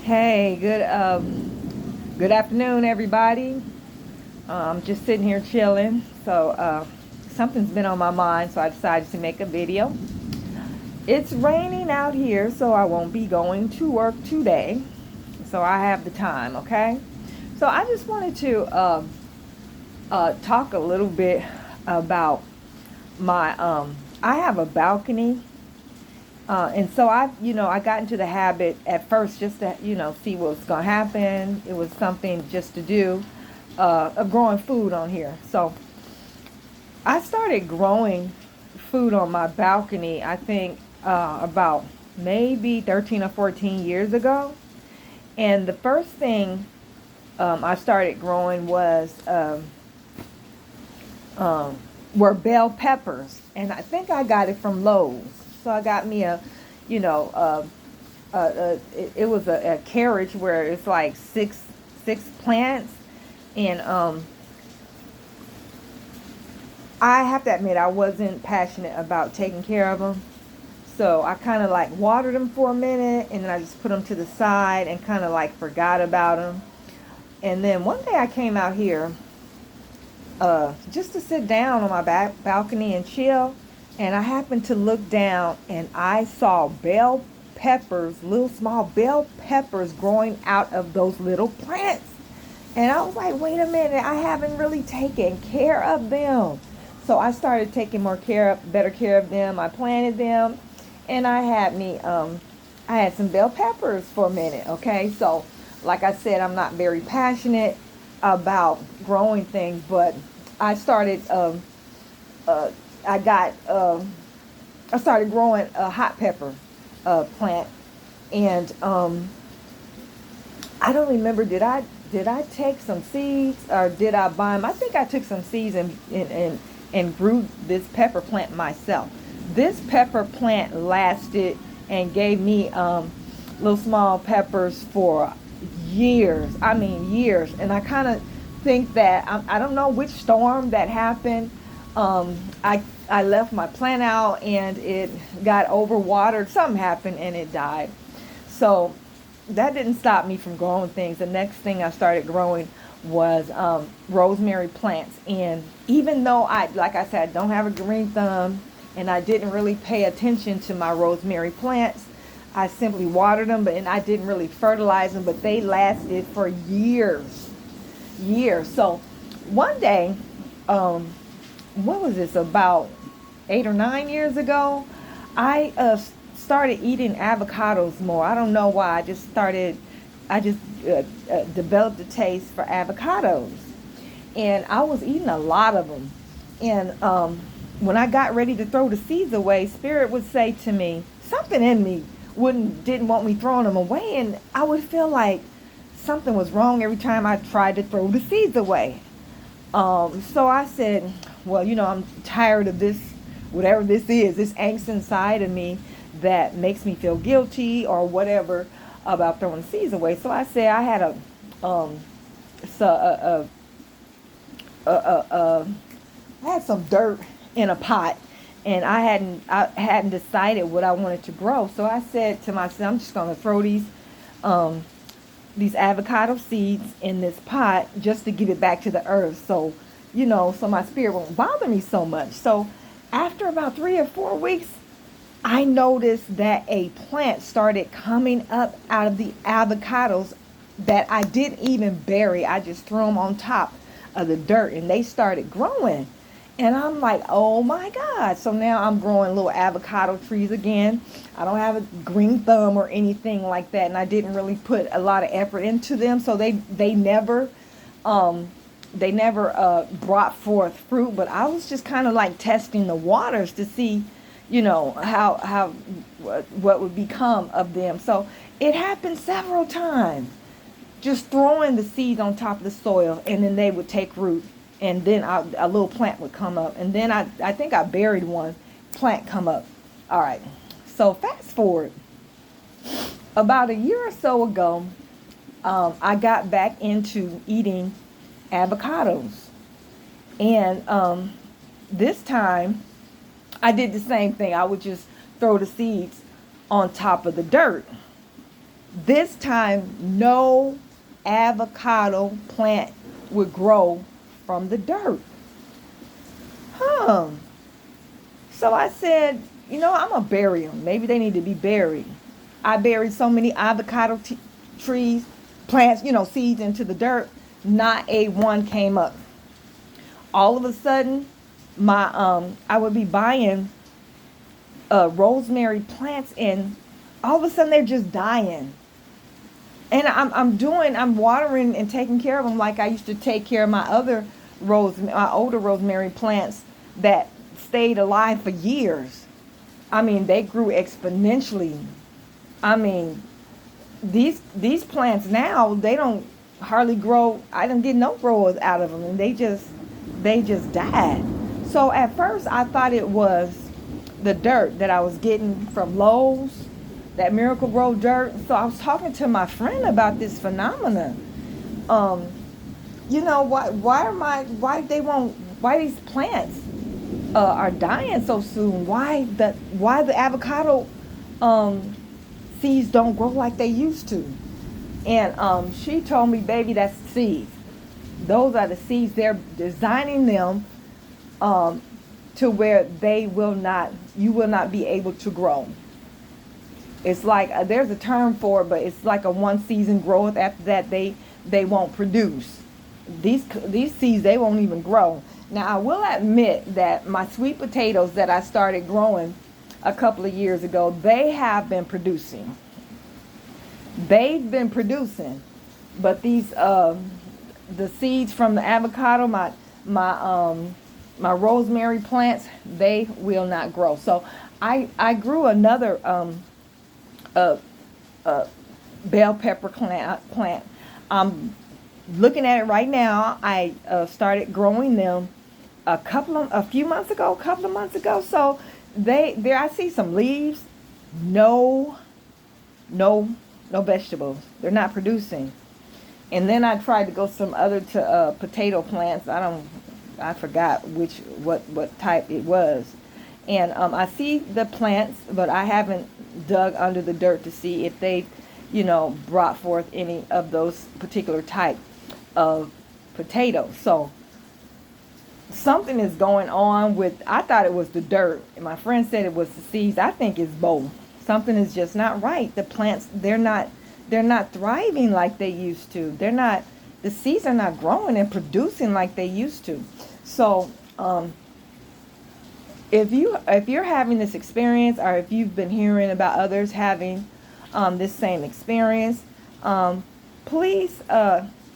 Hey, good afternoon, everybody. I'm just sitting here chilling. So something's been on my mind, so I decided to make a video. It's raining out here, so I won't be going to work today. So I have the time, okay? So I just wanted to talk a little bit about my. I have a balcony. And so I got into the habit at first just to, see what's going to happen. It was something just to do, of growing food on here. So I started growing food on my balcony, I think, about maybe 13 or 14 years ago. And the first thing I started growing were bell peppers. And I think I got it from Lowe's. So I got me you know, it was a carriage where it's like six plants, and I have to admit I wasn't passionate about taking care of them. So I kind of like watered them for a minute, and then I just put them to the side and kind of like forgot about them. And then one day I came out here just to sit down on my back balcony and chill. And I happened to look down and I saw bell peppers, little small bell peppers growing out of those little plants. And I was like, wait a minute, I haven't really taken care of them. So I started taking better care of them. I planted them, and I had some bell peppers for a minute. Okay, so like I said, I'm not very passionate about growing things, but I started uh, I got I started growing a hot pepper plant, and I don't remember, did I take some seeds or did I buy them? I think I took some seeds and grew this pepper plant myself. This pepper plant lasted and gave me little small peppers for years. I mean years, and I kind of think that I don't know which storm that happened. I left my plant out and it got overwatered. Something happened and it died. So that didn't stop me from growing things. The next thing I started growing was rosemary plants. And even though like I said, I don't have a green thumb and I didn't really pay attention to my rosemary plants, I simply watered them, and I didn't really fertilize them, but they lasted for years, years. So one day, what was this, about 8 or 9 years ago, I started eating avocados more. I don't know why. I just developed a taste for avocados, and I was eating a lot of them. And when I got ready to throw the seeds away, Spirit would say to me, something in me didn't want me throwing them away, and I would feel like something was wrong every time I tried to throw the seeds away. So I said, well, I'm tired of this, whatever this is, this angst inside of me that makes me feel guilty or whatever about throwing seeds away. So I said I had I had some dirt in a pot, and I hadn't decided what I wanted to grow. So I said to myself, I'm just going to throw these avocado seeds in this pot just to give it back to the earth, so so my spirit won't bother me so much. So after about 3 or 4 weeks, I noticed that a plant started coming up out of the avocados that I didn't even bury. I just threw them on top of the dirt, and they started growing. And I'm like, oh my God. So now I'm growing little avocado trees again. I don't have a green thumb or anything like that, and I didn't really put a lot of effort into them. So they never brought forth fruit, but I was just kind of like testing the waters to see, how what would become of them. So it happened several times, just throwing the seeds on top of the soil, and then they would take root, and then a little plant would come up, and then I think I buried one plant come up. All right, so fast forward about a year or so ago, I got back into eating avocados, and this time I did the same thing. I would just throw the seeds on top of the dirt. This time, no avocado plant would grow from the dirt. Huh. So I said, I'm going to bury them. Maybe they need to be buried. I buried so many avocado trees, plants, seeds into the dirt. Not a one came up. All of a sudden, I would be buying rosemary plants, and all of a sudden they're just dying. And I'm watering and taking care of them like I used to take care of my older rosemary plants that stayed alive for years. I mean, they grew exponentially. I mean, these plants now, they don't hardly grow. I didn't get no growers out of them, and they just died. So at first I thought it was the dirt that I was getting from Lowe's, that Miracle Grow dirt. So I was talking to my friend about this phenomenon. Why these plants are dying so soon? Why the avocado seeds don't grow like they used to? And she told me, baby, that's seeds. Those are the seeds. They're designing them to where you will not be able to grow. It's like there's a term for it, but it's like a one season growth. After that, they won't produce. These seeds, they won't even grow. Now, I will admit that my sweet potatoes that I started growing a couple of years ago, they have been producing. They've been producing, but these the seeds from the avocado, my rosemary plants, they will not grow. So I grew another bell pepper plant. I'm looking at it right now. I started growing them a couple of months ago. So I see some leaves, no vegetables. They're not producing. And then I tried to go some other potato plants. I forgot what type it was. And I see the plants, but I haven't dug under the dirt to see if they, brought forth any of those particular type of potatoes. So something is going on with, I thought it was the dirt, and my friend said it was the seeds. I think it's both. Something is just not right. The plants, they're not thriving like they used to. The seeds are not growing and producing like they used to. So if you're having this experience, or if you've been hearing about others having this same experience, please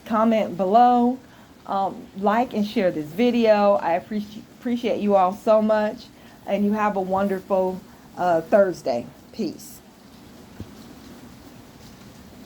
comment below, like and share this video. I appreciate you all so much, and you have a wonderful Thursday. Peace.